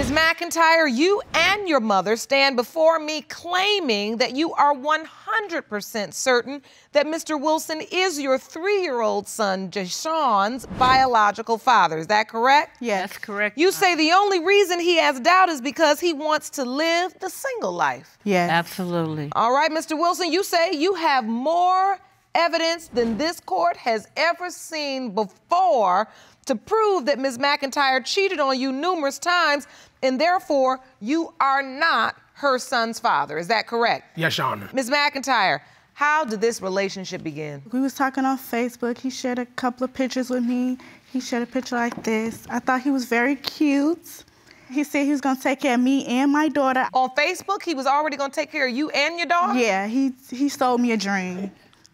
Ms. McIntyre, you and your mother stand before me claiming that you are 100% certain that Mr. Wilson is your 3-year-old son, Jashawn's biological father. Is that correct? Yes, that's correct. You say the only reason he has doubt is because he wants to live the single life. Yes. Absolutely. All right, Mr. Wilson, you say you have more evidence than this court has ever seen before to prove that Ms. McIntyre cheated on you numerous times, and therefore you are not her son's father. Is that correct? Yes, Your Honor. Ms. McIntyre, how did this relationship begin? We was talking on Facebook. He shared a couple of pictures with me. He shared a picture like this. I thought he was very cute. He said he was gonna take care of me and my daughter. On Facebook, he was already gonna take care of you and your daughter? Yeah, he sold me a dream.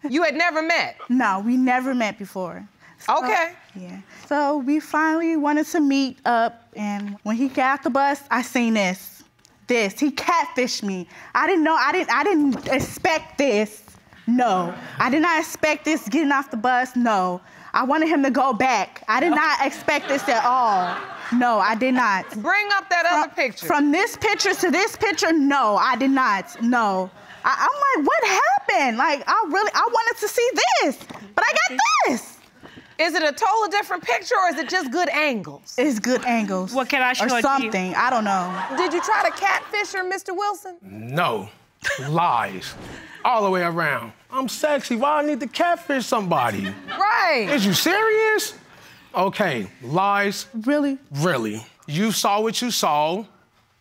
You had never met? No, we never met before. So, okay. Yeah. So we finally wanted to meet up, and when he got off the bus, I seen this. He catfished me. I didn't expect this. No. I did not expect this getting off the bus. No. I wanted him to go back. I did not expect this at all. No, I did not. Bring up that other picture. From this picture to this picture, no, I did not. No. I'm like, what happened? Like, I wanted to see this, but I got this. Is it a totally different picture, or is it just good angles? It's good angles. What can I show you? Or something, I don't know. Did you try to catfish her, Mr. Wilson? No, lies, all the way around. I'm sexy, why I need to catfish somebody? Right. Is you serious? Okay, lies. Really? Really. You saw what you saw.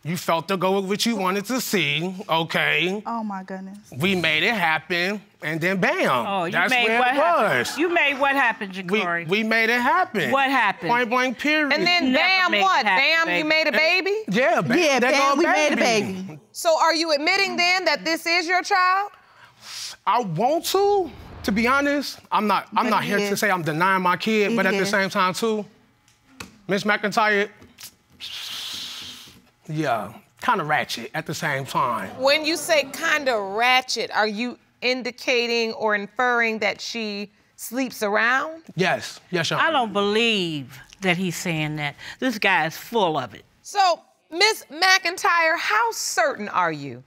You felt to go with what you wanted to see, okay? Oh, my goodness. We made it happen, and then bam. Oh, you that's made where what it was. You made what happen, Ja'Cory? We made it happen. What happened? Point blank, period. And then bam, what? Bam, baby. you made a baby? Yeah, bam. Yeah, bam, we made a baby. So are you admitting then that this is your child? I want to be honest. I'm not here to say I'm denying my kid, but at the same time, too, Miss McIntyre, yeah, kind of ratchet at the same time. When you say kind of ratchet, are you indicating or inferring that she sleeps around? Yes, Your Honor. I don't believe that he's saying that. This guy is full of it. So, Miss McIntyre, how certain are you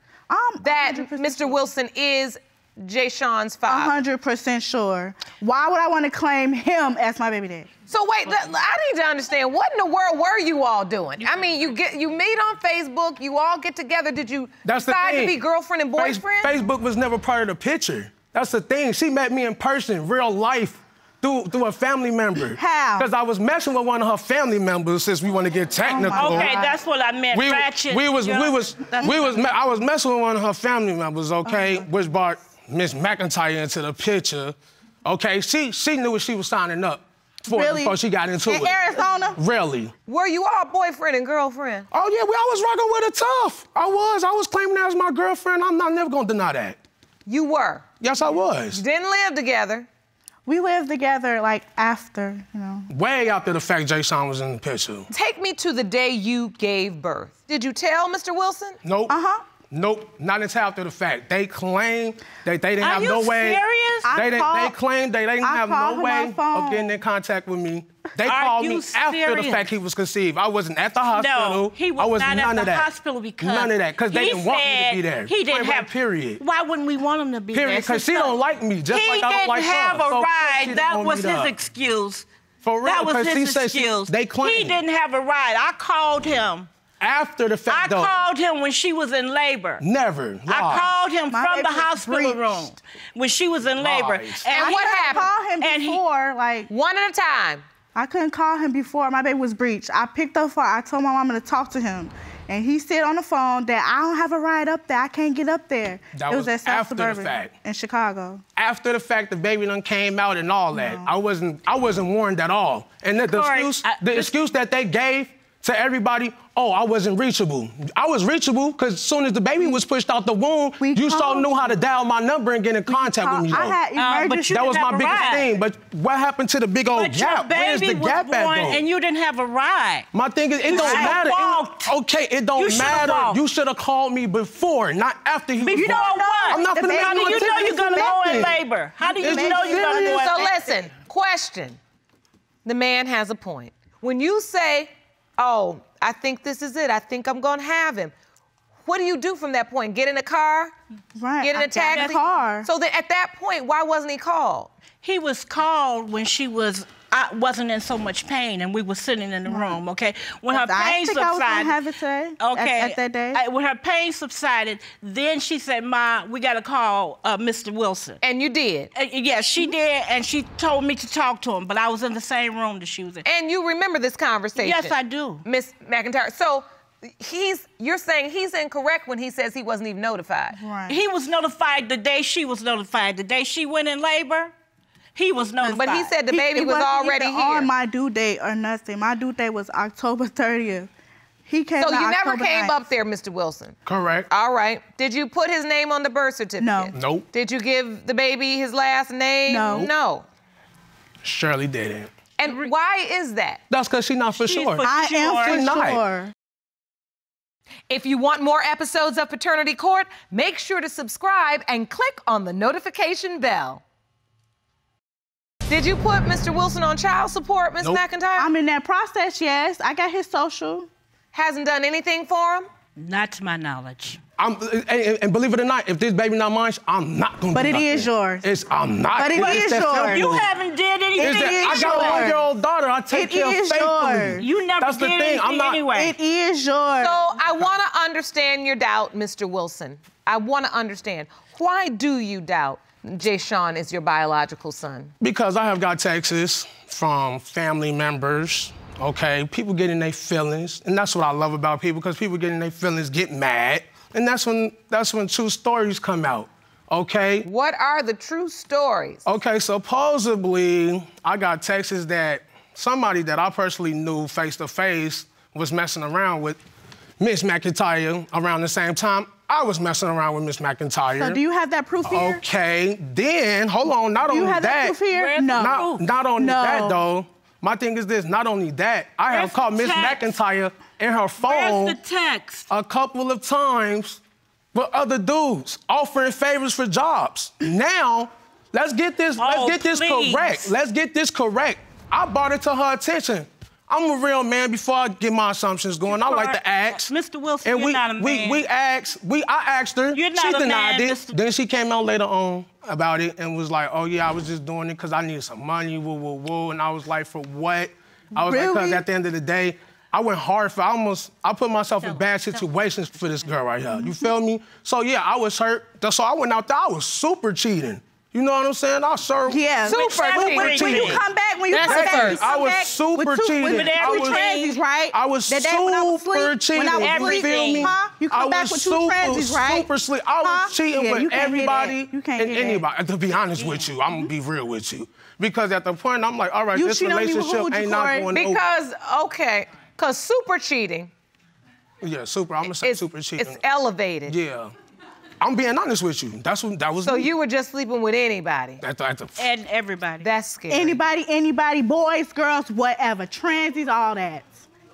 that Mr. Wilson is Jashawn's father? 100% sure. Why would I want to claim him as my baby daddy? So wait, I need to understand, what in the world were you all doing? I mean, you meet on Facebook, you all get together. Did you decide to be girlfriend and boyfriend? Facebook was never part of the picture. That's the thing. She met me in person, real life, through a family member. How? Because I was messing with one of her family members, since we want to get technical. Okay, that's what I meant. Ratchet. I was messing with one of her family members, okay, which brought Miss McIntyre into the picture. Okay, she knew what she was signing up for before she got into it. In Arizona? Really. Were you all boyfriend and girlfriend? Oh yeah, I was rocking with her tough. I was claiming that as my girlfriend. I'm never gonna deny that. You were? Yes, I was. You didn't live together? We lived together, like, after, you know. Way after the fact Jashawn was in the picture. Take me to the day you gave birth. Did you tell Mr. Wilson? Nope. Nope, not until after the fact. They claim that they didn't have no way. Are you serious? They claimed they didn't have no way of getting in contact with me. They called me after the fact he was conceived. I wasn't at the hospital. No, he was not at the hospital because none of that, because they didn't want me to be there. He didn't have. Period. Why wouldn't we want him to be there? Period, because she don't like me, just like I don't like her. He didn't have a ride. That was his excuse. For real, that was his excuse. They claimed he didn't have a ride. I called him. After the fact, I called him when she was in labor. Never. I called him from the hospital room when she was in labor. And what happened? I couldn't call him before, like... One at a time. I couldn't call him before my baby was breached. I picked up phone. I told my mama to talk to him. And he said on the phone that I don't have a ride up there. I can't get up there. That was at South after the Suburban fact. in Chicago. After the fact, the baby done came out and all that. I wasn't warned at all. And the excuse that they gave to everybody, oh, I wasn't reachable. I was reachable because as soon as the baby was pushed out the womb, you so knew how to dial my number and get in contact with me. I had emergency. That was my biggest thing. But what happened to the big old gap? Where's the gap at, though? And you didn't have a ride. My thing is, it don't matter. Okay, it don't matter. You should have called me before, not after he was born. You know what? I'm not finna How do you know you're gonna go in labor? How do you know you're gonna go in labor? So listen, question. The man has a point. When you say oh, I think this is it. I think I'm gonna have him. What do you do from that point? Get in a car? Right. Get in a taxi? Got in a car. So that at that point, why wasn't he called? He was called when I wasn't in so much pain, and we were sitting in the room, okay? When her pain subsided, I was gonna have it today. Okay. At that day. When her pain subsided, then she said, "Ma, we gotta call Mr. Wilson." And you did? Yeah, she did, and she told me to talk to him, but I was in the same room that she was in. And you remember this conversation? Yes, I do. Miss McIntyre. So you're saying he's incorrect when he says he wasn't even notified. Right. He was notified the day she was notified. The day she went in labor, he was notified. But he said the baby was already here. On my due date or nothing. My due date was October 30th. He came. So you never October came 9th. up there, Mr. Wilson? Correct. All right. Did you put his name on the birth certificate? No. Nope. Did you give the baby his last name? No. No. Shirley didn't. And why is that? That's because she's not for sure. I am She's for not. sure. If you want more episodes of Paternity Court, make sure to subscribe and click on the notification bell. Did you put Mr. Wilson on child support, Ms. Nope. McIntyre? I'm in that process, yes. I got his social. Hasn't done anything for him? Not to my knowledge. And believe it or not, if this baby not mine, I'm not gonna. But do it nothing. is yours. I'm not. But it is that yours. simple. You haven't did anything. I got a 1-year-old daughter. I take care of is faithfully. yours. You never That's the did thing. anything I'm not. anyway. It is yours. So I want to understand your doubt, Mr. Wilson. I want to understand. Why do you doubt Jay Sean is your biological son? Because I have got texts from family members, okay? People get in their feelings, and that's what I love about people, because people get in their feelings, get mad, and that's when true stories come out, okay? What are the true stories? Okay, supposedly, I got texts that somebody that I personally knew face-to-face was messing around with Miss McIntyre around the same time I was messing around with Miss McIntyre. So do you have that proof here? Okay, then, hold on, not Do you only have that proof here? Where's the No. proof? Not only No. that, though. My thing is this, not only that, I have Where's called the Miss text? McIntyre in her phone Where's the text? a couple of times with other dudes offering favors for jobs. Now, let's get this please. correct. Let's get this correct. I brought it to her attention. I'm a real man before I get my assumptions going. I like to ask. Mr. Wilson, And you're not a man. I asked her. You're not she a denied man, it. Mr. Then she came out later on about it and was like, oh yeah, I was just doing it because I needed some money, woo, woo, woo. And I was like, for what? I was like, because Really? at the end of the day, I went hard for, I put myself in bad situations for this girl right here. You feel me? So yeah, I was hurt. So I went out there, I was super cheating. You know what I'm saying? I served. Yeah. Super When you cheating. come back, when you That's come the back, first. you come I was back super with two, cheating. With I every was- transies, right? I was That day when I was super asleep, cheating. when I was You asleep, feel me? huh? You come back with two transies, right? Super sleep. I was Huh? cheating Yeah, you with can't get everybody that. You can't and get that. anybody. To be honest with you, I'm gonna be real with you. Because at the point, I'm like, all right, You this cheat on me with relationship who, ain't not Ja'Cory? going over. Because super cheating Yeah, super. I'm gonna say is super cheating. it's elevated. Yeah. I'm being honest with you. That was So me. you were just sleeping with anybody. And everybody. That's scary. Anybody, boys, girls, whatever, transies, all that.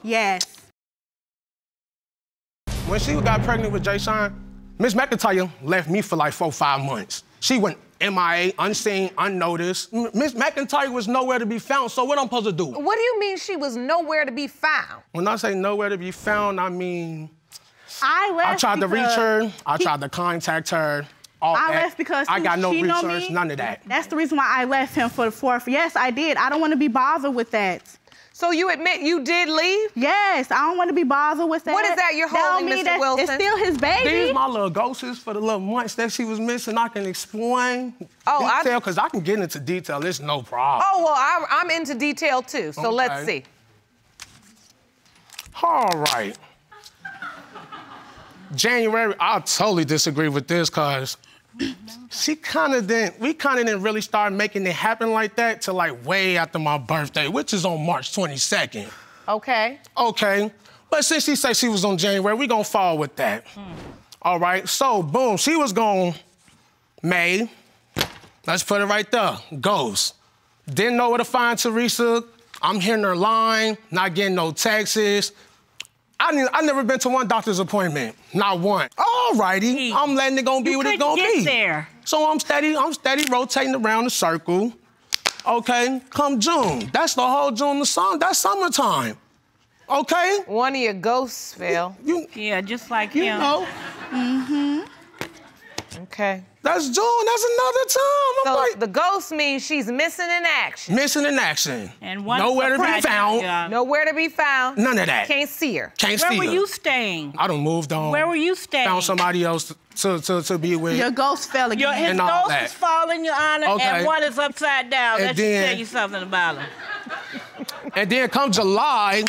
Yes. When she got pregnant with Jay Sean, Miss McIntyre left me for like 4 or 5 months. She went MIA, unseen, unnoticed. Miss McIntyre was nowhere to be found, so what I'm supposed to do? What do you mean she was nowhere to be found? When I say nowhere to be found, I mean, I left I tried to reach because her, I tried to contact her, all I that. left because I he got was no cheating on research, me. none of that. That's the reason why I left him for the 4th. Yes, I did. I don't want to be bothered with that. So you admit you did leave? Yes, I don't want to be bothered with that. What is that you're holding, Mr. Wilson? It's still his baby. These my little ghosts for the little months that she was missing. I can explain detail, because I can get into detail. It's no problem. Oh, well, I'm into detail too, so let's see. All right. January, I totally disagree with this, because we kind of didn't really start making it happen like that till like way after my birthday, which is on March 22nd. Okay. Okay, but since she said she was on January, we gonna fall with that. All right, so boom, she was gone May. Let's put it right there, ghost. Didn't know where to find Teresa. I'm hearing her line, not getting no texts. I never been to one doctor's appointment, not one. All righty, I'm letting it gonna be what it's gonna be. You couldn't get there. So I'm steady rotating around the circle. Okay, come June, that's the whole June, that's summertime. Okay? One of your ghosts fell. Yeah, just like you him. know. Okay. That's June. That's another time. I'm So like, the ghost means she's missing in action. missing in action. And one nowhere to be found. Nowhere to be found. None of that. Can't see her. Can't see Where her. were you staying? I done moved on. Where were you staying? Found somebody else to be with. Your ghost fell again. His and all ghost that. is falling, Your Honor, Okay. and one is upside down. And That should then- tell you something about him. And then come July,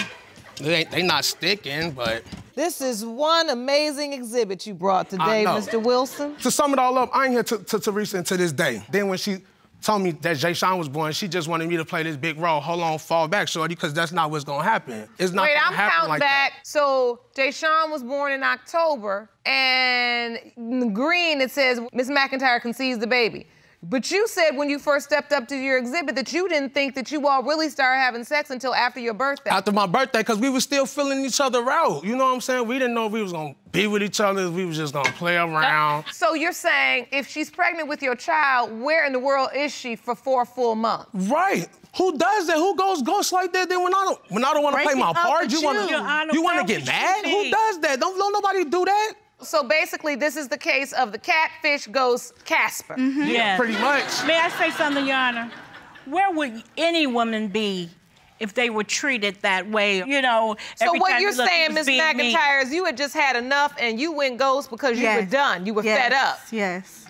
they not sticking, but This is one amazing exhibit you brought today, know. Mr. Wilson. to sum it all up, I ain't here to Teresa and to this day. Then when she told me that Jay Sean was born, she just wanted me to play this big role. Hold on, fall back, shorty, because that's not what's gonna happen. It's not Wait, gonna I'm happen counting like back. that. So Jay Sean was born in October, and in green it says Miss McIntyre conceives the baby. But you said when you first stepped up to your exhibit that you didn't think that you all really started having sex until after your birthday. After my birthday, because we were still filling each other out. You know what I'm saying? We didn't know if we was gonna be with each other, we was just gonna play around. So you're saying if she's pregnant with your child, where in the world is she for 4 full months? Right. Who does that? Who goes ghost like that? Then when I don't want to play my Breaking up part, with you want Your Honor, to where get would you mad? be? Who does that? Don't nobody do that. So basically, this is the case of the catfish ghost Casper. Yes. Pretty much. May I say something, Your Honor? Where would any woman be if they were treated that way? You know, So every what time you're you look, saying, he Miss was being mean. McIntyre, is you had just had enough and you went ghost because you were done. You were fed up. Yes.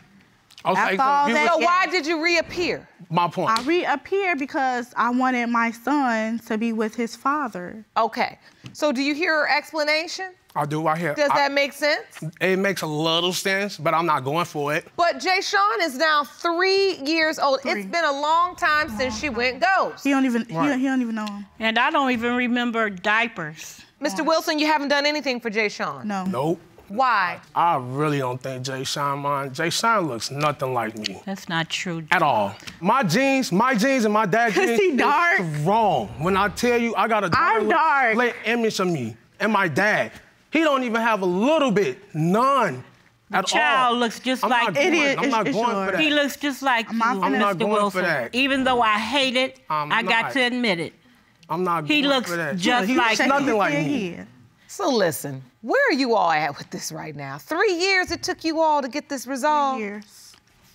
Okay, After all you that- So was- why did you reappear? my point. I reappeared because I wanted my son to be with his father. Okay. So do you hear her explanation? I do. I hear. Does that make sense? It makes a little sense, but I'm not going for it. But Jay Sean is now 3 years old. 3. It's been a long time since she went ghost. He don't even Right. he don't even know him. And I don't even remember diapers. Mr. Wilson, you haven't done anything for Jay Sean. No. Nope. Why? I really don't think Jay Sean mine. Jay Sean looks nothing like me That's not true. at all. My jeans and my dad's jeans. 'Cause he is dark? Wrong. When I tell you, I got a I'm dark. split image of me and my dad. He don't even have a little bit, none at all. Child looks just I'm like not going, It is- I'm not it's going for yours. that. He looks just like you, not I'm not Mr. going Wilson. for that. Even though I hate it, I'm I got not. to admit it. I'm not He going looks for that. just He like looks you. nothing like me. Here. So listen, where are you all at with this right now? 3 years it took you all to get this resolved? Years.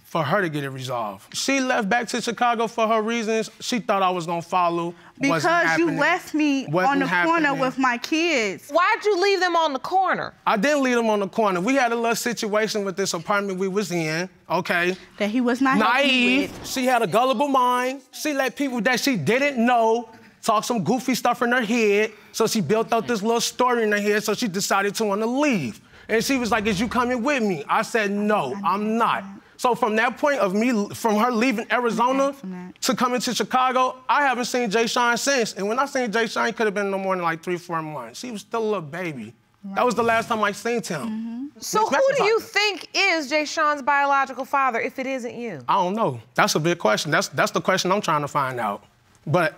For her to get it resolved. She left back to Chicago for her reasons. She thought I was gonna follow. Wasn't Because you happening. left me Wasn't on the corner happening. with my kids. Why'd you leave them on the corner? I didn't leave them on the corner. We had a little situation with this apartment we was in, okay? That he was not helping me Naive. with. She had a gullible mind. She let people that she didn't know talk some goofy stuff in her head. So she built up this little story in her head, so she decided to want to leave. And she was like, is you coming with me? I said, no, I'm not. So from that point of me, from her leaving Arizona to coming to Chicago, I haven't seen Jay Sean since. And when I seen Jay Sean, he could have been no more than like 3-4 months. He was still a little baby. That was the last time I seen him. So Miss who do you McIntyre. think is Jay Sean's biological father if it isn't you? I don't know. That's a big question. That's the question I'm trying to find out. But,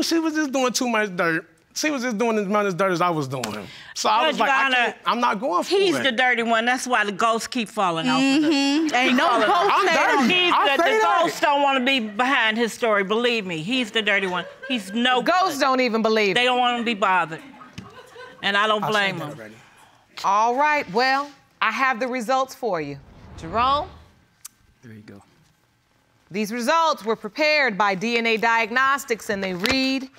she was just doing too much dirt. She was just doing as much dirt as I was doing. So I was Judge like, Garner, I'm not going for He's it. the dirty one. That's why the ghosts keep falling off. Of Ain't no falling off. ghost I'm stayed on dirty. me. He's I'll the say that. ghosts don't want to be behind his story. Believe me, he's the dirty one. He's no Ghosts good. don't even believe They it. don't want him to be bothered, and I don't I blame said him. that already. All right, well, I have the results for you. Jerome? There you go. These results were prepared by DNA Diagnostics and they read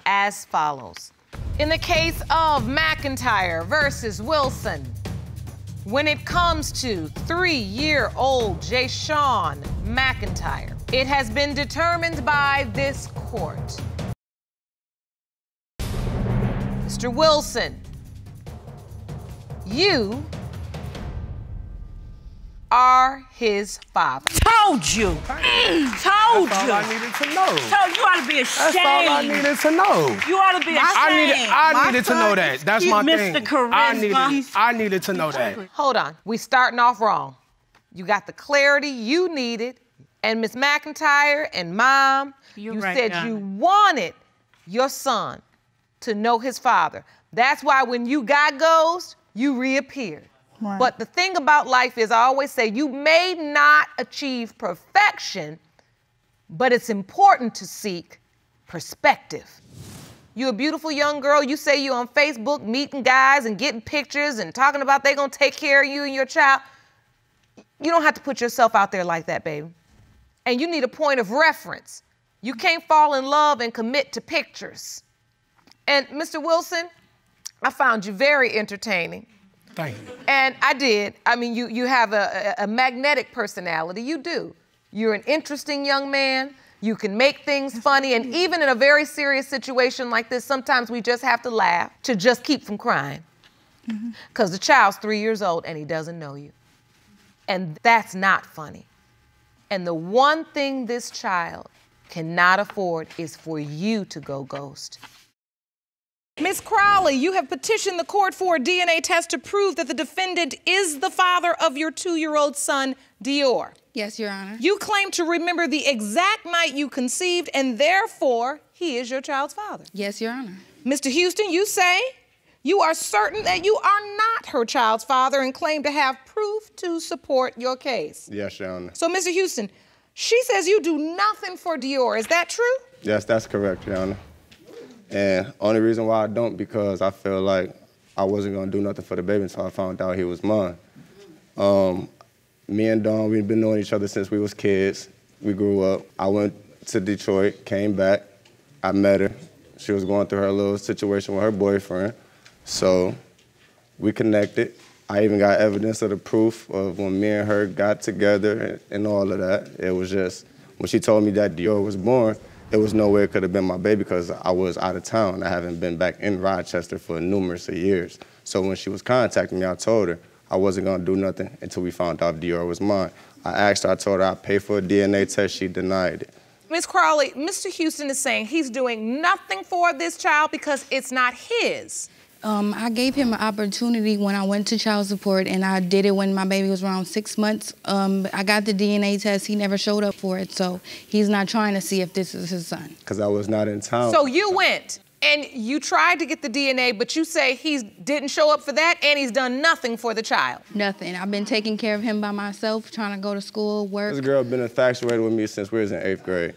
as follows. In the case of McIntyre versus Wilson, when it comes to 3-year-old Jay Sean McIntyre, it has been determined by this court. Mr. Wilson, you are his father. Told you. Told That's all you. I needed to know. Told you ought to be ashamed. That's all I needed to know. You ought to be ashamed. I needed to know that. That's my Mr. thing. Charisma. I needed to know that. Hold on, we starting off wrong. You got the clarity you needed, and Miss McIntyre and Mom, You're you right, said Donna. you wanted your son to know his father. That's why when you got ghost, you reappeared. Right. But the thing about life is, I always say, you may not achieve perfection, but it's important to seek perspective. You a beautiful young girl. You say you on Facebook meeting guys and getting pictures and talking about they gonna take care of you and your child. You don't have to put yourself out there like that, baby. And you need a point of reference. You can't fall in love and commit to pictures. And Mr. Wilson, I found you very entertaining. Thank you. And I did. I mean, you have a magnetic personality. You do. You're an interesting young man. You can make things funny. And even in a very serious situation like this, sometimes we just have to laugh to just keep from crying. Because the child's 3 years old and he doesn't know you. And that's not funny. And the one thing this child cannot afford is for you to go ghost. Ms. Crowley, you have petitioned the court for a DNA test to prove that the defendant is the father of your 2-year-old son, Dior. Yes, Your Honor. You claim to remember the exact night you conceived, and therefore, he is your child's father. Yes, Your Honor. Mr. Houston, you say you are certain that you are not her child's father and claim to have proof to support your case. Yes, Your Honor. So, Mr. Houston, she says you do nothing for Dior. Is that true? Yes, that's correct, Your Honor. And only reason why I don't, because I feel like I wasn't gonna do nothing for the baby until I found out he was mine. Me and Dawn, we've been knowing each other since we was kids. We grew up. I went to Detroit, came back. I met her. She was going through her little situation with her boyfriend. So we connected. I even got evidence of the proof of when me and her got together and all of that. It was just, when she told me that Dior was born, there was no way it could have been my baby because I was out of town. I haven't been back in Rochester for numerous years. So when she was contacting me, I told her I wasn't gonna do nothing until we found out Dior was mine. I asked her, I told her I'd pay for a DNA test, she denied it. Ms. Crowley, Mr. Houston is saying he's doing nothing for this child because it's not his. I gave him an opportunity when I went to child support, and I did it when my baby was around 6 months. I got the DNA test. He never showed up for it, so he's not trying to see if this is his son. Because I was not in town. So you went and you tried to get the DNA, but you say he didn't show up for that and he's done nothing for the child. Nothing. I've been taking care of him by myself, trying to go to school, work. This girl been infatuated with me since we was in 8th grade.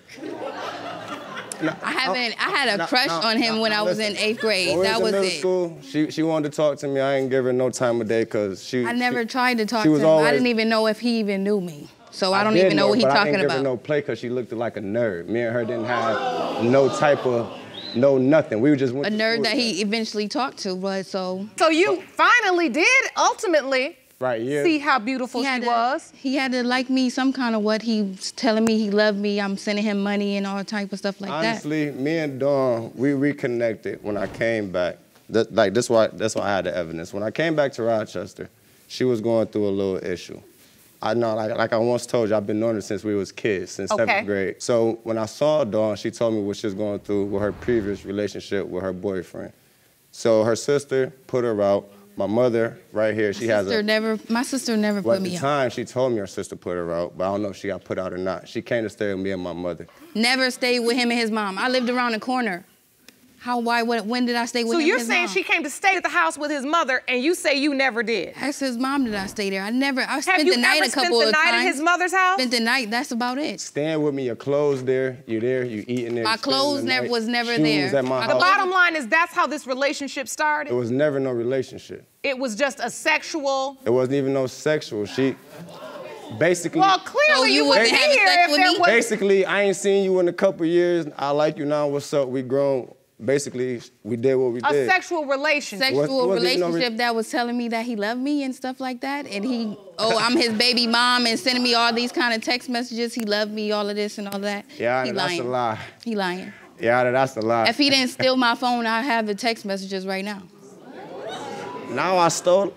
I had a crush on him when I was in 8th grade. That was it. School, she wanted to talk to me. I didn't give her no time of day because I never tried to talk to him. I didn't even know if he even knew me. So I don't even know what he's talking about. I didn't give her no play because she looked like a nerd. Me and her didn't have no type of, no nothing. We were just a nerd that he eventually talked to, but so. So you finally did ultimately see how beautiful she was. He had to like me some kind of what. He's telling me he loved me. I'm sending him money and all type of stuff like that. Honestly, me and Dawn, we reconnected when I came back. That's why I had the evidence. When I came back to Rochester, she was going through a little issue. I know, like I once told you, I've been knowing her since we was kids, since 7th grade. So when I saw Dawn, she told me what she was going through with her previous relationship with her boyfriend. So her sister put her out. My mother, right here, my sister never put me out. At the time, she told me her sister put her out, but I don't know if she got put out or not. She came to stay with me and my mother. Never stayed with him and his mom. I lived around the corner. When did I stay with him and his mom? So you're saying she came to stay at the house with his mother, and you say you never did? Ask his mom, did I stay there? I spent the night a couple of times. Have you ever spent the night at his mother's house? Spent the night, that's about it. Staying with me, your clothes there, you eating there. My clothes was never there. At my house. The bottom line is that's how this relationship started? It was never no relationship. It was just a sexual? It wasn't even no sexual. She basically. Well, clearly you wouldn't be here if there was. Basically, I ain't seen you in a couple years. I like you now. What's up? We grown. Basically, we did what we did. A sexual relationship. Sexual relationship that was telling me that he loved me and stuff like that. And I'm his baby mom and sending me all these kind of text messages. He loved me, all of this and all that. Yeah, that's a lie. He lying. Yeah, that's a lie. If he didn't steal my phone, I have the text messages right now. Now I stole it.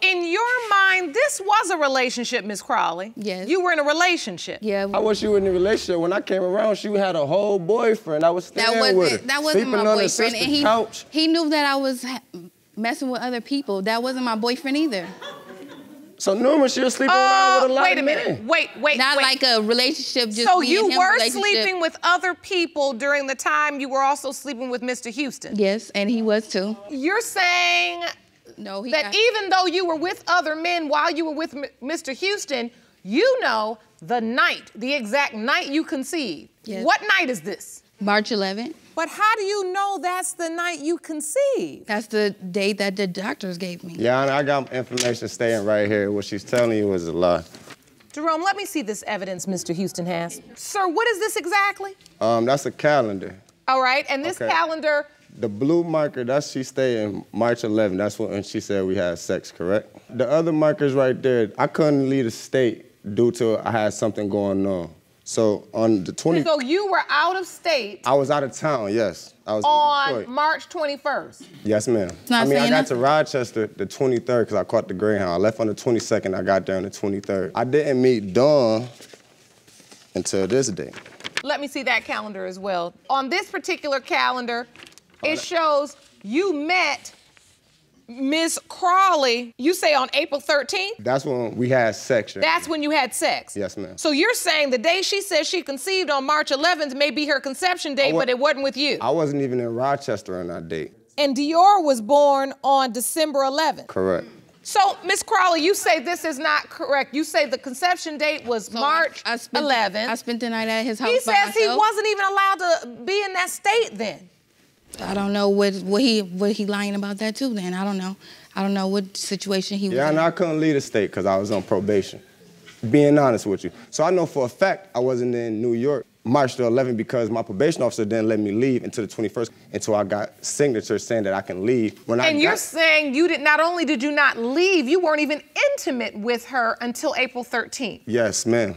In your mind, this was a relationship, Ms. Crowley. Yes. You were in a relationship. Yeah. How was you in a relationship? When I came around, she had a whole boyfriend. I was staying with her. That wasn't my boyfriend. And he knew that I was messing with other people. That wasn't my boyfriend either. So numerous, you're sleeping around with a lot of men. Wait a minute. Wait. Not like a relationship, just so me and him. you were sleeping with other people during the time you were also sleeping with Mr. Houston? Yes, and he was too. You're saying that even though you were with other men while you were with Mr. Houston, you know the exact night you conceived. Yes. What night is this? March 11th. But how do you know that's the night you conceived? That's the date that the doctors gave me. Yeah, I got information staying right here. What she's telling you is a lie. Jerome, let me see this evidence Mr. Houston has. Sir, what is this exactly? That's a calendar. All right, and this calendar... The blue marker, that's she stayed in March 11th. That's when she said we had sex, correct? The other markers right there, I couldn't leave the state due to I had something going on. So on the 20th... So you were out of state... I was out of town, yes. I was on in Detroit. March 21st? Yes, ma'am. I got to Rochester the 23rd because I caught the Greyhound. I left on the 22nd, I got there on the 23rd. I didn't meet Dawn until this day. Let me see that calendar as well. On this particular calendar, it shows you met Miss Crowley, you say on April 13th? That's when we had sex. That's when you had sex? Yes, ma'am. So you're saying the day she says she conceived on March 11th may be her conception date, but it wasn't with you? I wasn't even in Rochester on that date. And Dior was born on December 11th? Correct. So, Miss Crowley, you say this is not correct. You say the conception date was March 11th. I spent the night at his house He by says myself. he wasn't even allowed to be in that state then. I don't know what he lying about that too then. I don't know. I don't know what situation he was in. Yeah, and I couldn't leave the state because I was on probation. Being honest with you. So I know for a fact I wasn't in New York March the 11th because my probation officer didn't let me leave until the 21st until I got signatures saying that I can leave. And you're saying you not only did you not leave, you weren't even intimate with her until April 13th. Yes, ma'am.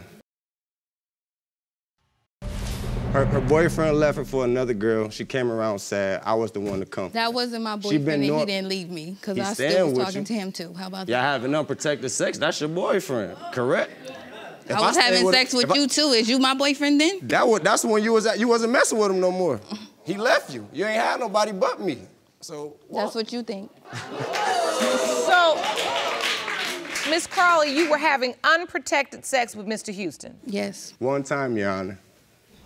Her boyfriend left her for another girl. She came around sad. I was the one to come. That wasn't my boyfriend and he didn't leave me because I still was talking to him too. How about that? Y'all having unprotected sex, that's your boyfriend, correct? I was having sex with you too. Is you my boyfriend then? That's when you wasn't messing with him no more. He left you. You ain't had nobody but me. So that's what you think. So, Miss Crowley, you were having unprotected sex with Mr. Houston? Yes. One time, Your Honor.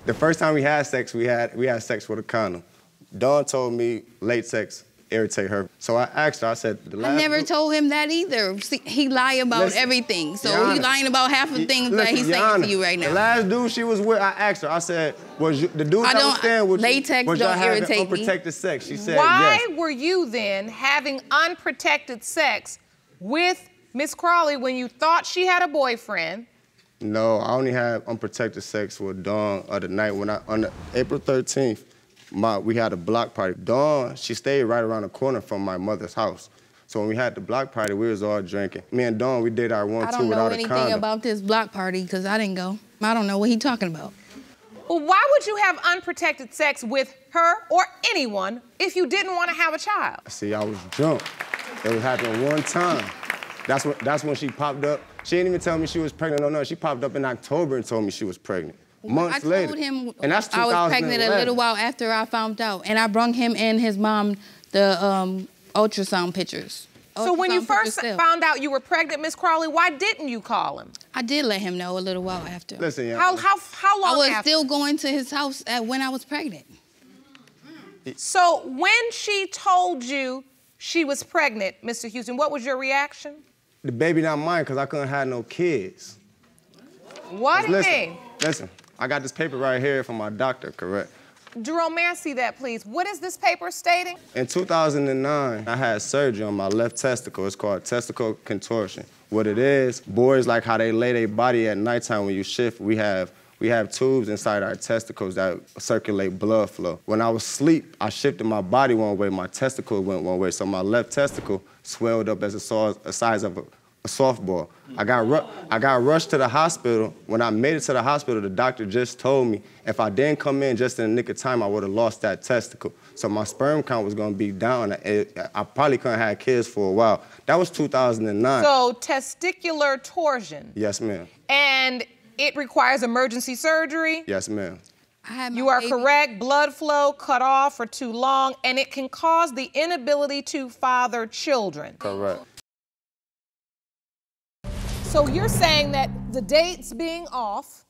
The first time we had sex, we had sex with a condom. Dawn told me late sex irritate her. So I asked her, I said, I never told him that either. See, he lie about everything. So he lying about half the things that he's saying to you right now. The last dude she was with, I asked her, I said, was the dude that was staying with latex you, was y'all don't having irritate unprotected sex? She said Why yes. were you then having unprotected sex with Miss Crowley when you thought she had a boyfriend? No, I only had unprotected sex with Dawn the night when on April 13th, we had a block party. Dawn, she stayed right around the corner from my mother's house. So when we had the block party, we was all drinking. Me and Dawn, we did our 1-2 without a condom. I don't know anything about this block party because I didn't go. I don't know what he's talking about. Well, why would you have unprotected sex with her or anyone if you didn't want to have a child? See, I was drunk. It was happening one time. That's when she popped up. She didn't even tell me she was pregnant or nothing. She popped up in October and told me she was pregnant. Months later. I told him and that's I was pregnant a little while after I found out. And I brought him and his mom the ultrasound pictures. So when you first found out you were pregnant, Miss Crowley, why didn't you call him? I did let him know a little while after. Listen, yeah. How long I was after? still going to his house when I was pregnant. So when she told you she was pregnant, Mr. Houston, what was your reaction? The baby not mine because I couldn't have no kids. What do you mean? Listen, I got this paper right here from my doctor, correct? Jerome, may I see that, please? What is this paper stating? In 2009, I had surgery on my left testicle. It's called testicle contortion. What it is, boys like how they lay their body at nighttime when you shift. We have tubes inside our testicles that circulate blood flow. When I was asleep, I shifted my body one way, my testicle went one way, so my left testicle swelled up as the size of a softball. I got rushed to the hospital. When I made it to the hospital, the doctor just told me if I didn't come in just in the nick of time, I would have lost that testicle. So my sperm count was gonna be down. I probably couldn't have kids for a while. That was 2009. So testicular torsion. Yes, ma'am. And it requires emergency surgery? Yes, ma'am. You are correct. Blood flow cut off for too long, and it can cause the inability to father children. Correct. So you're saying that the dates being off,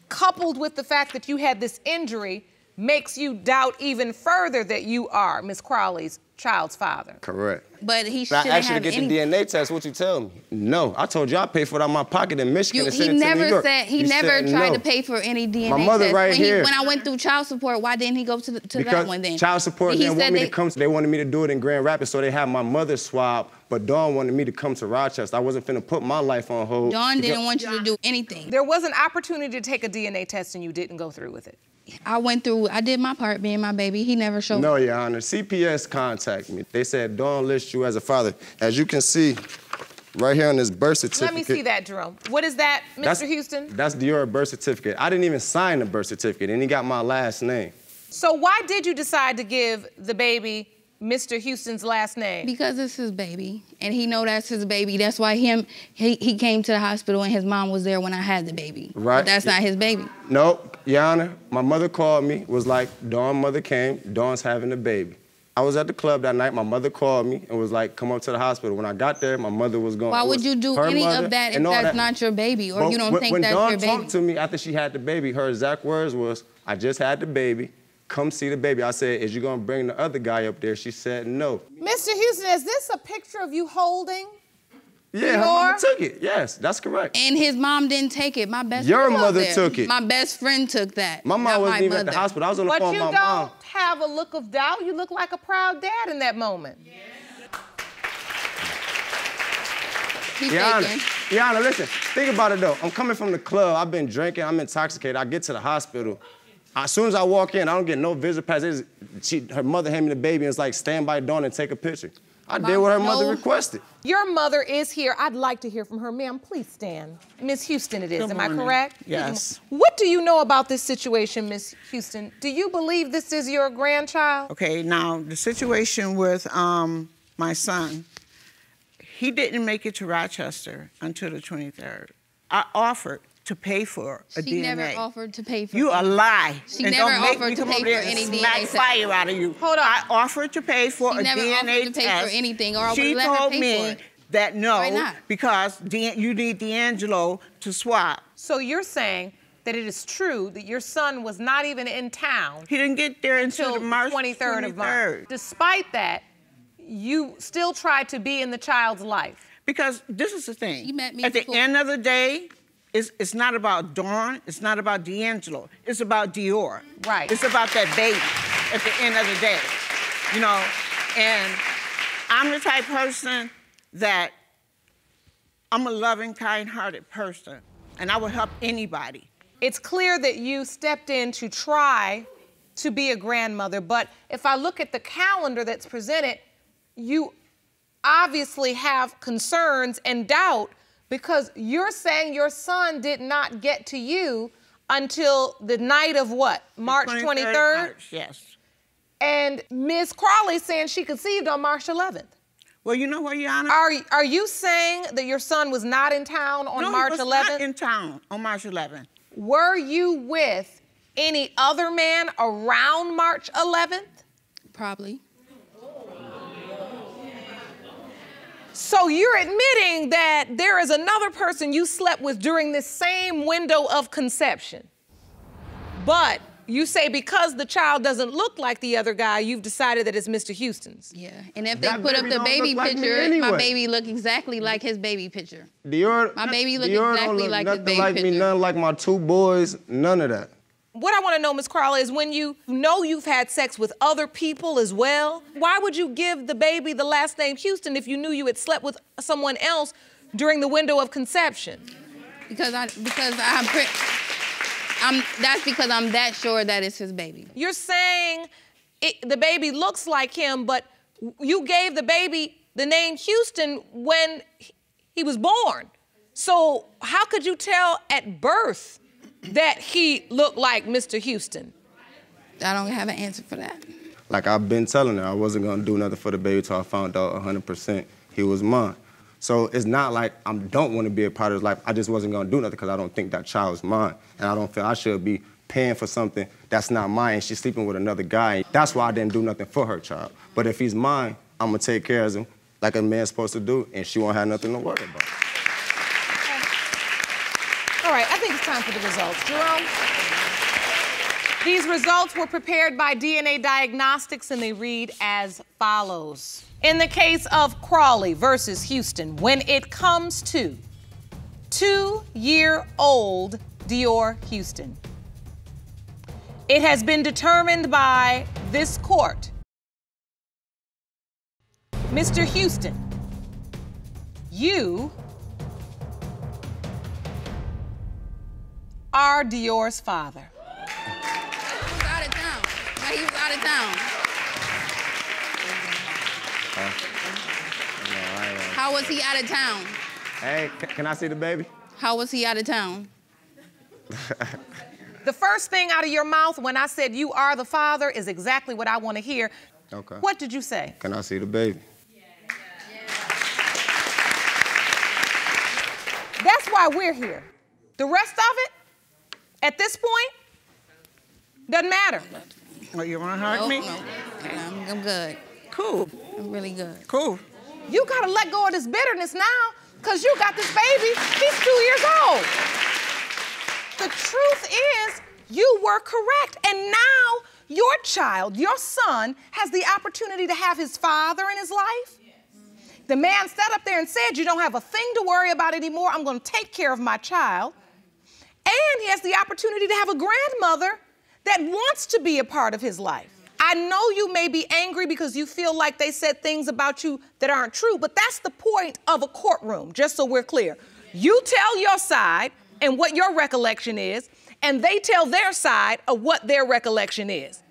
coupled with the fact that you had this injury, makes you doubt even further that you are Miss Crowley's child's father. Correct. But he But shouldn't I asked you have to get any... the DNA test. What you tell me? No. I told you I paid for it out of my pocket in Michigan and He sent it to New never York. said he You never said tried no. to pay for any DNA My mother test. right here. When I went through child support, why didn't he go to that one then? Child support didn't want me to come. They wanted me to do it in Grand Rapids, so they had my mother swab. But Dawn wanted me to come to Rochester. I wasn't finna put my life on hold. Dawn didn't want you to do anything. There was an opportunity to take a DNA test and you didn't go through with it. I did my part being my baby. He never showed No, me. Your Honor. CPS contacted me. They said, Dawn lists you as a father. As you can see, right here on this birth certificate. Let me see that, Jerome. What is that, Mr. Houston? That's your birth certificate. I didn't even sign the birth certificate, and he got my last name. So why did you decide to give the baby Mr. Houston's last name? Because it's his baby, and he know that's his baby. That's why he came to the hospital and his mom was there when I had the baby. Right. But that's not his baby. No, Your Honor, my mother called me, was like, Dawn's mother came, Dawn's having a baby. I was at the club that night, my mother called me and was like, come up to the hospital. When I got there, my mother was gone. Why would you do any of that if that's not your baby, or you don't think that's your baby? When Dawn talked to me after she had the baby, her exact words was, I just had the baby, come see the baby. I said, is you gonna bring the other guy up there? She said, no. Mr. Houston, is this a picture of you holding? Yeah, her mama took it. Yes, that's correct. And his mom didn't take it. My best Your friend was mother there. took it. My best friend took that. My mom wasn't even at the hospital. I was on the phone with my mom. But you don't have a look of doubt. You look like a proud dad in that moment. Your Honor, listen, think about it though. I'm coming from the club, I've been drinking, I'm intoxicated, I get to the hospital. As soon as I walk in, I don't get no visitor pass. Her mother handed me the baby and was like, stand by Dawn and take a picture. I did what her mother requested. Your mother is here. I'd like to hear from her. Ma'am, please stand. Miss Houston it is, am I correct? Yes. What do you know about this situation, Miss Houston? Do you believe this is your grandchild? Okay, now the situation with my son, he didn't make it to Rochester until the 23rd. I offered to pay for a DNA. She never offered to pay for You a lie. She never offered to pay for any DNA test. Fire out of you. Hold on. I offered to pay for a DNA test. She never offered to pay for anything, or I she would let her told pay me for it. that no, Why not? because you need D'Angelo to swap. So you're saying that it is true that your son was not even in town. He didn't get there until the March 23rd of March. Despite that, you still tried to be in the child's life. Because this is the thing. He met me At the before. end of the day, it's not about Dawn, it's not about D'Angelo, it's about Dior. Right. It's about that baby at the end of the day, you know? And I'm the type of person that I'm a loving, kind-hearted person, and I will help anybody. It's clear that you stepped in to try to be a grandmother, but if I look at the calendar that's presented, you obviously have concerns and doubt because you're saying your son did not get to you until the night of what? March 23rd? March, yes. And Ms. Crowley's saying she conceived on March 11th. Well, you know what, Your Honor? Are you saying that your son was not in town on March 11th? No, he was not in town on March 11th. Were you with any other man around March 11th? Probably. So you're admitting that there is another person you slept with during this same window of conception. But you say because the child doesn't look like the other guy, you've decided that it's Mr. Houston's. Yeah, and if they put up the baby picture, my baby look exactly like his baby picture. My baby look exactly like his baby like picture. me, none like my two boys, none of that. What I want to know, Ms. Crowley, is when you know you've had sex with other people as well, why would you give the baby the last name Houston if you knew you had slept with someone else during the window of conception? That's because I'm that sure that it's his baby. You're saying the baby looks like him, but you gave the baby the name Houston when he was born. So how could you tell at birth that he looked like Mr. Houston? I don't have an answer for that. Like I've been telling her, I wasn't gonna do nothing for the baby till I found out 100% he was mine. So it's not like I don't want to be a part of his life. I just wasn't gonna do nothing because I don't think that child is mine. And I don't feel I should be paying for something that's not mine and she's sleeping with another guy. That's why I didn't do nothing for her child. But if he's mine, I'm gonna take care of him like a man's supposed to do, and she won't have nothing to worry about. All right, I think it's time for the results. Jerome? These results were prepared by DNA Diagnostics and they read as follows. In the case of Crowley versus Houston, when it comes to 2-year-old Dior Houston, it has been determined by this court. Mr. Houston, you are Dior's father. He was out of town. Like, he was out of town. How was he out of town? Hey, can I see the baby? How was he out of town? The first thing out of your mouth when I said you are the father is exactly what I want to hear. Okay. What did you say? Can I see the baby? That's why we're here. The rest of it, at this point, doesn't matter. Oh, you want to hug me? No. I'm good. Cool. I'm really good. Cool. You gotta let go of this bitterness now, because you got this baby, he's 2 years old. The truth is, you were correct, and now your child, your son, has the opportunity to have his father in his life. The man sat up there and said, you don't have a thing to worry about anymore, I'm gonna take care of my child. And he has the opportunity to have a grandmother that wants to be a part of his life. I know you may be angry because you feel like they said things about you that aren't true, but that's the point of a courtroom, just so we're clear. You tell your side and what your recollection is, and they tell their side of what their recollection is.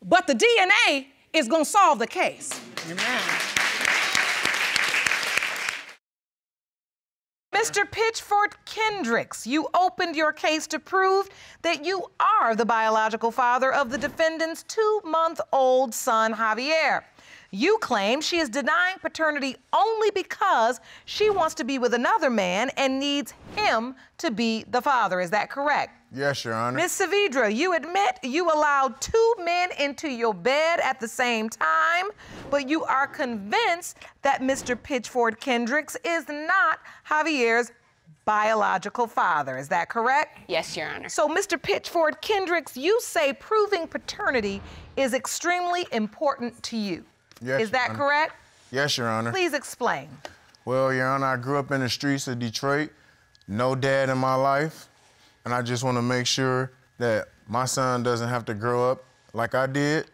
But the DNA is gonna solve the case. Amen. Mr. Pitchford-Kendricks, you opened your case to prove that you are the biological father of the defendant's 2-month-old son, Javier. You claim she is denying paternity only because she wants to be with another man and needs him to be the father. Is that correct? Yes, Your Honor. Ms. Saavedra, you admit you allowed 2 men into your bed at the same time, but you are convinced that Mr. Pitchford-Kendricks is not Javier's biological father. Is that correct? Yes, Your Honor. So, Mr. Pitchford-Kendricks, you say proving paternity is extremely important to you. Yes, is that Your Honor. correct? Yes, Your Honor. Please explain. Well, Your Honor, I grew up in the streets of Detroit, no dad in my life, and I just want to make sure that my son doesn't have to grow up like I did.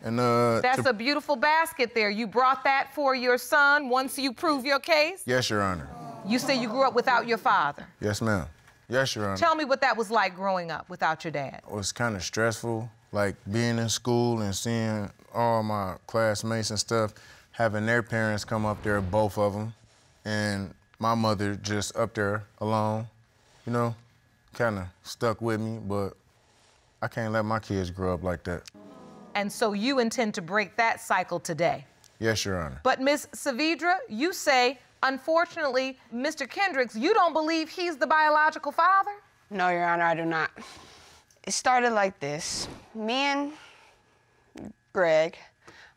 And That's a beautiful basket there. You brought that for your son once you prove your case? Yes, Your Honor. You say you grew up without your father. Yes, ma'am. Yes, Your Honor. Tell me what that was like growing up without your dad. It was kind of stressful, like being in school and seeing all my classmates and stuff, having their parents come up there, both of them, and my mother just up there alone, you know, kind of stuck with me, but I can't let my kids grow up like that. And so you intend to break that cycle today? Yes, Your Honor. But Ms. Saavedra, you say, unfortunately, Mr. Kendricks, you don't believe he's the biological father? No, Your Honor, I do not. It started like this. Me and Greg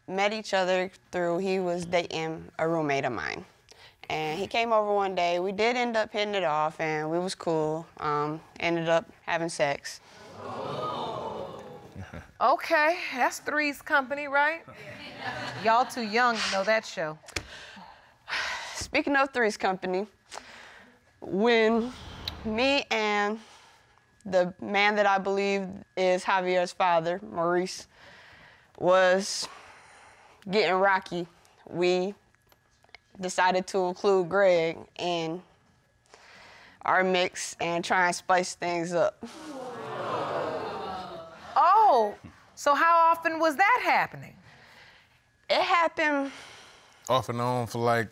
met each other through, he was dating a roommate of mine. And he came over one day. We did end up hitting it off, and we was cool. Ended up having sex. Okay, that's Three's Company, right? Y'all too young to know that show. Speaking of Three's Company, when me and the man that I believe is Javier's father, Maurice, was getting rocky, we decided to include Greg in our mix and try and spice things up. Oh, so how often was that happening? It happened Off and on for like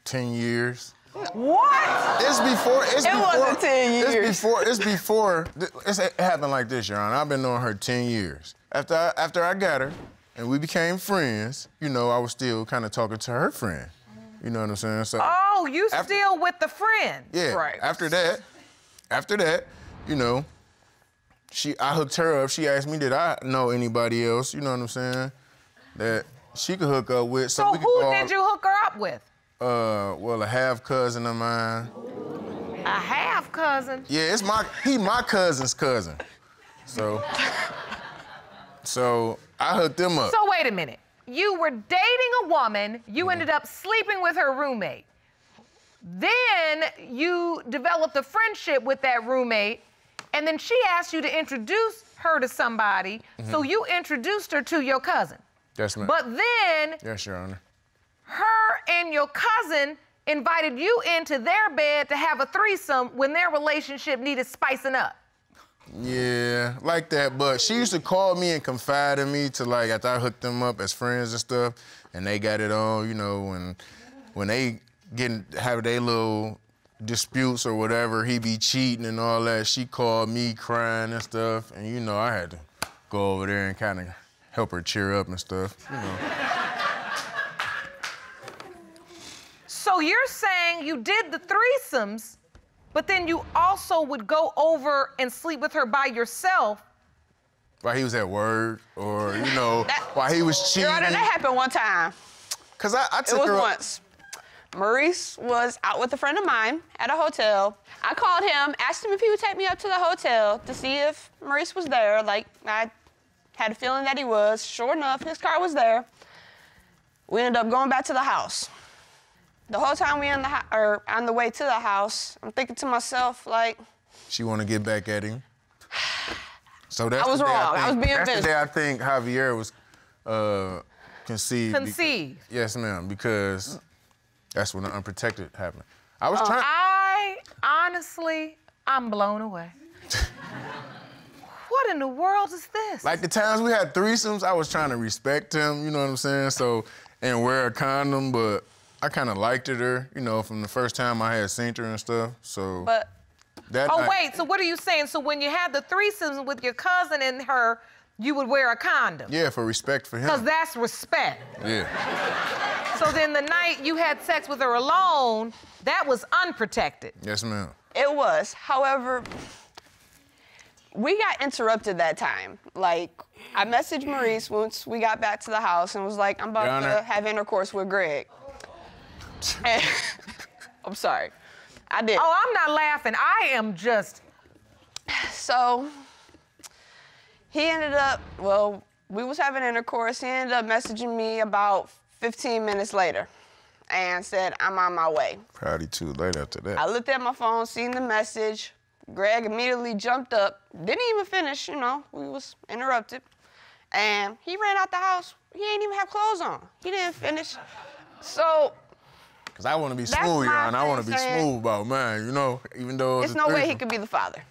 10 years. What? It wasn't 10 years. It happened like this, Your Honor. I've been knowing her 10 years. After I got her and we became friends, you know, I was still kind of talking to her friend. You know what I'm saying? So Oh, you still with the friend? yeah. Right. After that, you know, I hooked her up. She asked me, did I know anybody else, you know what I'm saying, that she could hook up with. So we could who go did you hook her up with? Well, a half cousin of mine. A half cousin? Yeah, he my cousin's cousin. So I hooked them up. So wait a minute. You were dating a woman, you ended up sleeping with her roommate. Then you developed a friendship with that roommate, and then she asked you to introduce her to somebody, so you introduced her to your cousin. Yes, ma'am. But then, yes, Your Honor, her and your cousin invited you into their bed to have a threesome when their relationship needed spicing up. Yeah, like that, but she used to call me and confide in me to, like, after I hooked them up as friends and stuff, and they got it on, you know, when they have their little disputes or whatever, he be cheating and all that, she called me crying and stuff, and, you know, I had to go over there and kind of help her cheer up and stuff, you know. So you're saying you did the threesomes, but then you also would go over and sleep with her by yourself. While he was at work, or, you know, while he was cheating. Your Honor, that happened one time. Because I took her... It was once. Maurice was out with a friend of mine at a hotel. I called him, asked him if he would take me up to the hotel to see if Maurice was there. Like, I had a feeling that he was. Sure enough, his car was there. We ended up going back to the house. The whole time we on the way to the house, I'm thinking to myself, like... She want to get back at him. So that's I was wrong. I was being That's the day I think Javier was conceived. Conceived. Yes, ma'am, because that's when the unprotected happened. I was trying... Honestly, I'm blown away. What in the world is this? Like the times we had threesomes, I was trying to respect him, you know what I'm saying? So, and wear a condom, but I kind of liked her, you know, from the first time I had seen her and stuff, so... But... That night, wait, so what are you saying? So when you had the threesomes with your cousin and her, you would wear a condom? Yeah, for respect for him. Because that's respect. Yeah. So then the night you had sex with her alone, that was unprotected. Yes, ma'am. It was. However, we got interrupted that time. Like, I messaged Maurice once we got back to the house and was like, I'm about to have intercourse with Greg. And, I'm sorry. I did. Oh, I'm not laughing. I am just... So, he ended up, well, we was having intercourse. He ended up messaging me about 15 minutes later and said, I'm on my way. Probably too late after that. I looked at my phone, seen the message. Greg immediately jumped up. Didn't even finish, you know, we was interrupted. And he ran out the house. He ain't even have clothes on. He didn't finish. So... Because I want to be smooth, Your Honor. I want to be smooth about mine, you know, even though it's no way he could be the father.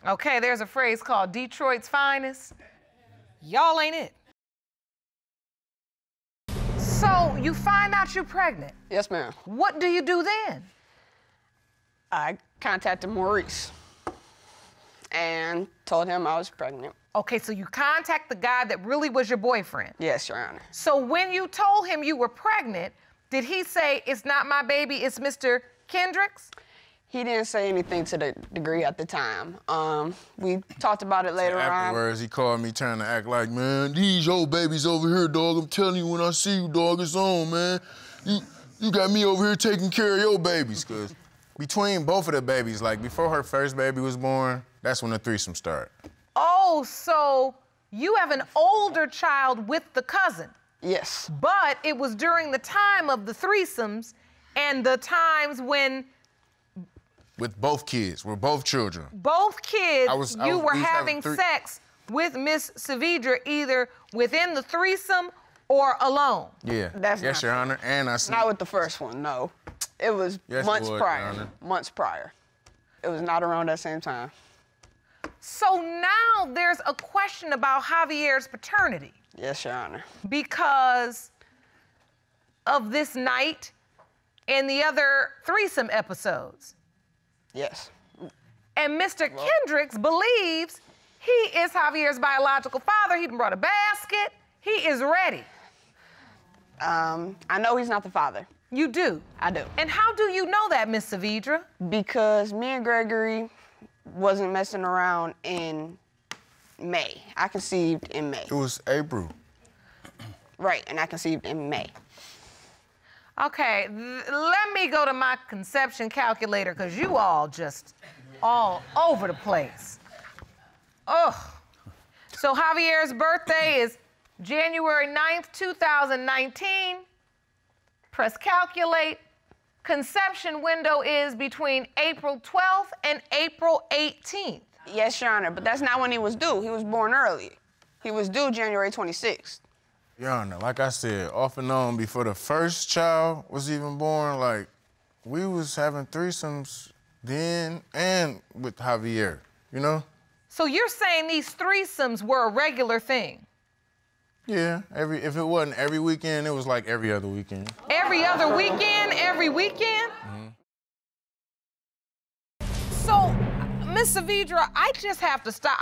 Okay, there's a phrase called Detroit's finest. Y'all ain't it. So you find out you're pregnant. Yes, ma'am. What do you do then? I contacted Maurice and told him I was pregnant. Okay, so you contact the guy that really was your boyfriend. Yes, Your Honor. So when you told him you were pregnant, did he say, it's not my baby, it's Mr. Kendricks? He didn't say anything to the degree at the time. We talked about it later on. Afterwards, he called me trying to act like, man, these your babies over here, dog. I'm telling you, when I see you, dog, it's on, man. You got me over here taking care of your babies. Because between both of the babies, like before her first baby was born, that's when the threesome started. Oh, so you have an older child with the cousin. Yes. But it was during the time of the threesomes and the times when... With both kids, we're both children. Both kids, you were having sex with Miss Saavedra either within the threesome or alone. Yeah. Yes, Your Honor. And I see. Not with the first one, no. It was months prior. Months prior. It was not around that same time. So now there's a question about Javier's paternity. Yes, Your Honor. Because of this night and the other threesome episodes. Yes. And Mr. Kendricks believes he is Javier's biological father. He brought a basket. He is ready. I know he's not the father. You do? I do. And how do you know that, Miss Saavedra? Because me and Gregory wasn't messing around in May. I conceived in May. It was April. Right, and I conceived in May. Okay, let me go to my conception calculator, because you all just all over the place. Ugh. So Javier's birthday is January 9th, 2019. Press calculate. Conception window is between April 12th and April 18th. Yes, Your Honor, but that's not when he was due. He was born early. He was due January 26th. Your Honor, like I said, off and on, before the first child was even born, like, we was having threesomes then and with Javier, you know? So you're saying these threesomes were a regular thing? Yeah, if it wasn't every weekend, it was like every other weekend. Every other weekend? Every weekend? So, Miss Saavedra, I just have to stop.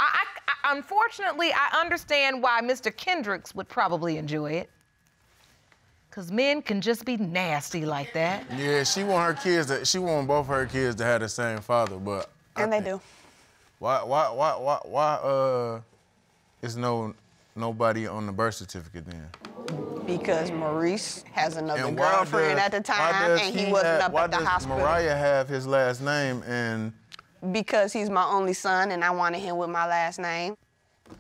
Unfortunately, I understand why Mr. Kendricks would probably enjoy it. Because men can just be nasty like that. Yeah, she want both her kids to have the same father, but... And they do. Why is nobody on the birth certificate then? Because Maurice has another girlfriend at the time, and he wasn't up at the hospital. Why does Mariah have his last name and... Because he's my only son, and I wanted him with my last name.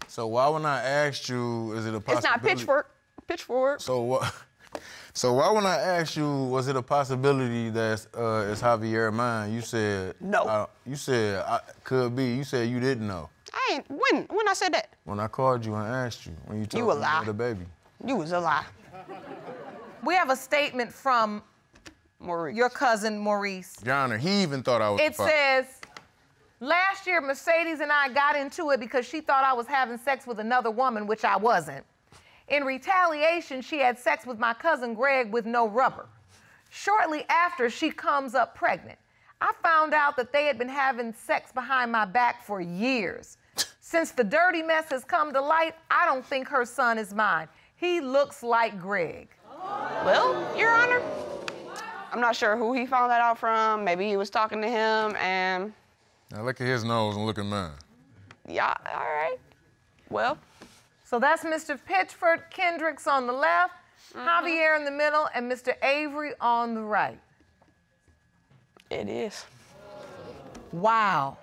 So why when I asked you, is it a possibility? It's not Pitchford. So what? So why when I asked you, was it a possibility that it's Javier mine? You said no. You said could be. You said you didn't know. I ain't. When I said that? When I called you and asked you, when you told me you had a baby. You was a lie. We have a statement from Maurice. Your cousin Maurice. Your Honor, he even thought I was. It says, last year Mercedes and I got into it because she thought I was having sex with another woman, which I wasn't. In retaliation, she had sex with my cousin Greg with no rubber. Shortly after, she comes up pregnant. I found out that they had been having sex behind my back for years. Since the dirty mess has come to light, I don't think her son is mine. He looks like Greg. Well, Your Honor, I'm not sure who he found that out from. Maybe he was talking to him and... Now look at his nose and look at mine. Yeah, all right. Well... So that's Mr. Pitchford-Kendricks on the left, Javier in the middle, and Mr. Avery on the right. It is. Wow.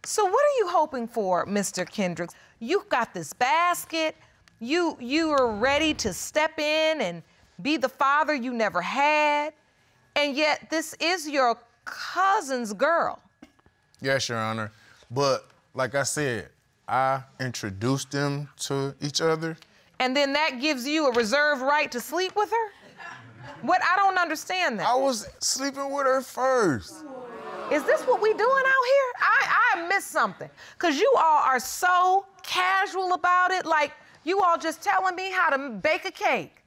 So what are you hoping for, Mr. Kendricks? You've got this basket. You are ready to step in and be the father you never had, and yet this is your cousin's girl. Yes, Your Honor. But like I said, I introduced them to each other. And then that gives you a reserved right to sleep with her? What? I don't understand that. I was sleeping with her first. Is this what we doing out here? I missed something. Because you all are so casual about it, like you all just telling me how to bake a cake.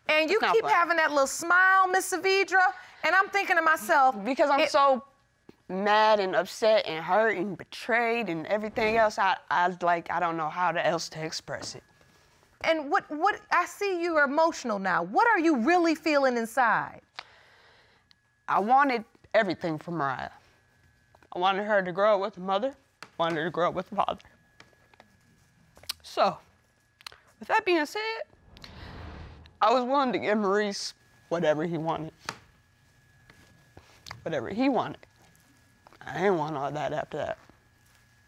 And you keep having that little smile, Miss Saavedra, and I'm thinking to myself... Because I'm so mad and upset and hurt and betrayed and everything else, I don't know how else to express it. And what I see you are emotional now. What are you really feeling inside? I wanted everything from Mariah. I wanted her to grow up with a mother, wanted her to grow up with a father. So, with that being said, I was willing to give Maurice whatever he wanted. Whatever he wanted. I didn't want all that after that.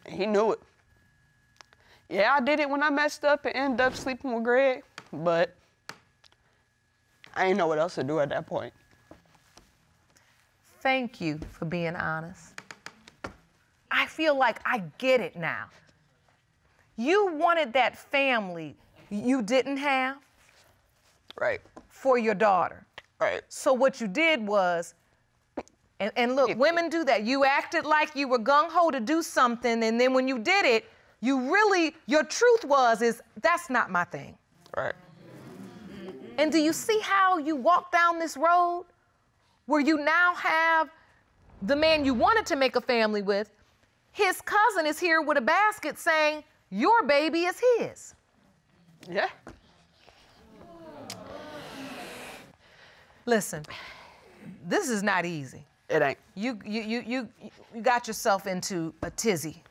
And he knew it. Yeah, I did it when I messed up and ended up sleeping with Greg, but I didn't know what else to do at that point. Thank you for being honest. I feel like I get it now. You wanted that family you didn't have. Right. For your daughter. Right. So what you did was, and look, women do that. You acted like you were gung-ho to do something, and then when you did it, your truth is, that's not my thing. Right. And do you see how you walk down this road where you now have the man you wanted to make a family with, his cousin is here with a basket saying, your baby is his. Yeah. Listen, this is not easy. It ain't. You got yourself into a tizzy.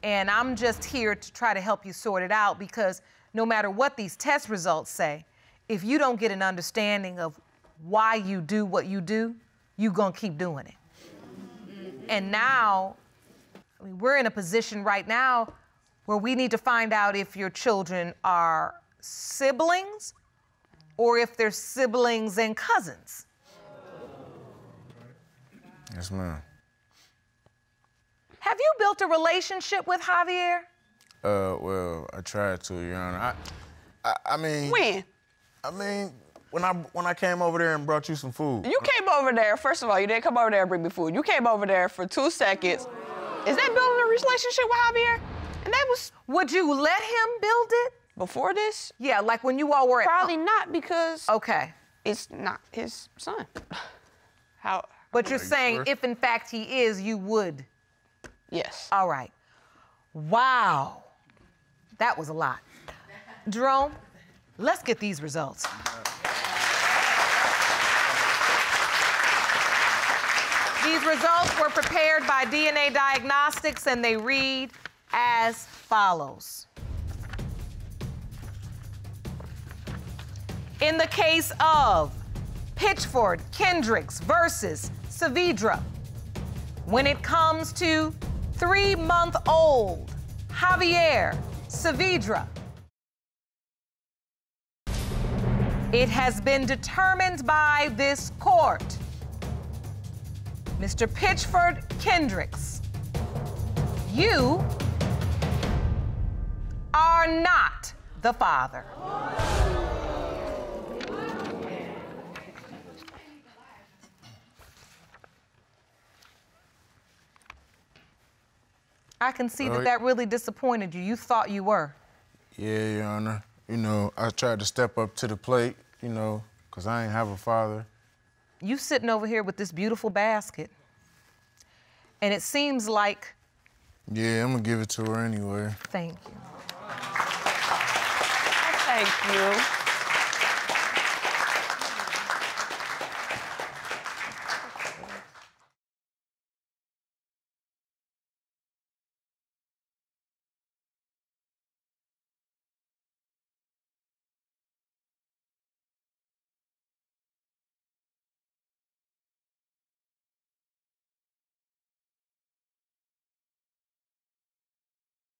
And I'm just here to try to help you sort it out, because no matter what these test results say, if you don't get an understanding of why you do what you do, you're gonna keep doing it. And now, we're in a position right now where we need to find out if your children are siblings or if they're siblings and cousins. Yes, ma'am. Have you built a relationship with Javier? Well, I tried to, Your Honor. I mean... When? I mean, when I came over there and brought you some food. You came over there, first of all, you didn't come over there and bring me food. You came over there for 2 seconds. Is that building a relationship with Javier? And that was... Would you let him build it? Before this? Yeah, like when you all were at... Probably not, because... Okay. It's not his son. How... But you're saying sure? if in fact he is, you would? Yes. All right. Wow. That was a lot. Jerome, let's get these results. These results were prepared by DNA Diagnostics, and they read as follows. In the case of Pitchford-Kendricks versus Saavedra, when it comes to 3-month-old Javier Saavedra, it has been determined by this court, Mr. Pitchford-Kendricks, you are not the father. I can see that really disappointed you. You thought you were. Yeah, Your Honor. You know, I tried to step up to the plate, you know, because I ain't have a father. You sitting over here with this beautiful basket, and it seems like... Yeah, I'm gonna give it to her anyway. Thank you. Thank you.